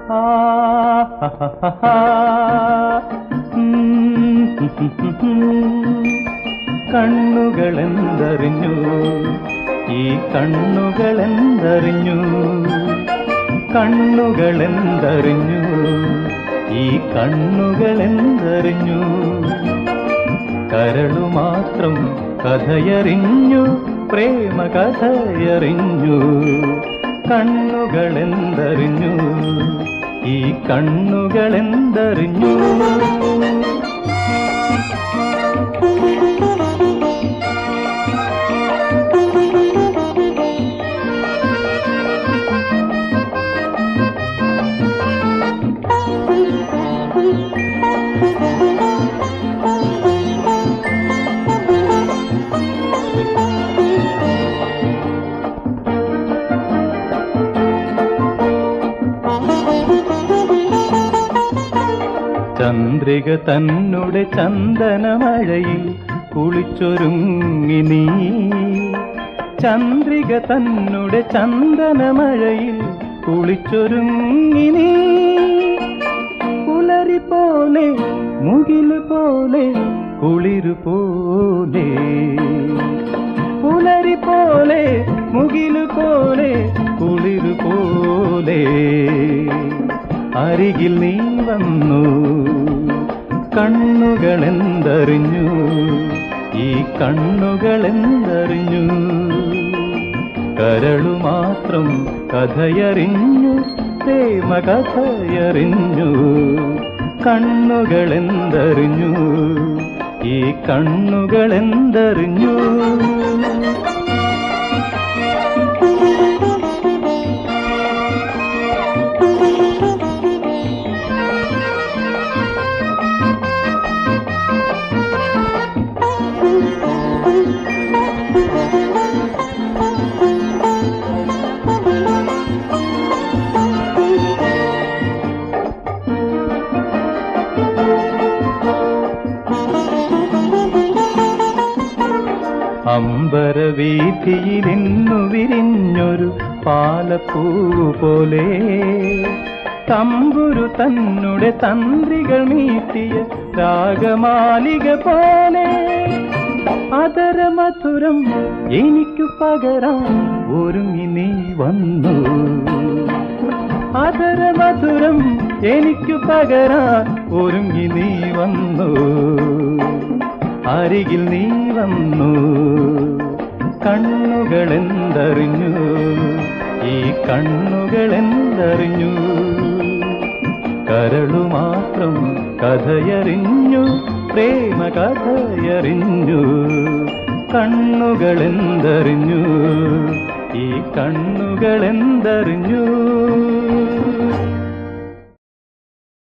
ആ കണ്ണുകളെന്തറിഞ്ഞു, ഈ കണ്ണുകളെന്തറിഞ്ഞു, കണ്ണുകളെന്തറിഞ്ഞു, ഈ കണ്ണുകളെന്തറിഞ്ഞു. കരളു മാത്രം കഥയറിഞ്ഞു, പ്രേമ കഥയറിഞ്ഞു. കണ്ണുകളെന്തറിഞ്ഞു, ഈ കണ്ണുകളെന്തറിഞ്ഞു. ചന്ദ്രിക തന്നുടെ ചന്ദനമഴയിൽ കുളിച്ചൊരുങ്ങി നീ, ചന്ദ്രിക തന്നുടെ ചന്ദനമഴയിൽ കുളിച്ചൊരുങ്ങി നീ. പുലരി പോലെ മുകില് പോലെ കുളിരു പോലെ, പുലരി പോലെ മുകില് പോലെ കുളിരു പോലെ. അരികിൽ നീ വന്നു, കണ്ണുകളെന്തറിഞ്ഞു, ഈ കണ്ണുകളെന്തറിഞ്ഞു. കരളു മാത്രം കഥയറിഞ്ഞു, പ്രേമ കഥയറിഞ്ഞു. കണ്ണുകളെന്തറിഞ്ഞു, ഈ കണ്ണുകളെന്തറിഞ്ഞു. അമ്പരവീഥിയിലിന്നു വിരിഞ്ഞൊരു പാലപ്പൂ പോലെ, തമ്പുരു തന്നുടെ തന്ത്രികൾ മീട്ടിയ രാഗമാലിക പോലെ. അതരമധുരം എനിക്കു പകരാൻ ഒരുങ്ങി നീ വന്നു, അതരമധുരം എനിക്കു പകരാൻ ഒരുങ്ങി നീ വന്നു. അരികിൽ നീ വന്നു, കണ്ണുകളെന്തറിഞ്ഞു, ഈ കണ്ണുകളെന്തറിഞ്ഞു. കരളു മാത്രം കഥയറിഞ്ഞു, പ്രേമ കഥയറിഞ്ഞു. കണ്ണുകളെന്തറിഞ്ഞു, ഈ കണ്ണുകളെന്തറിഞ്ഞു.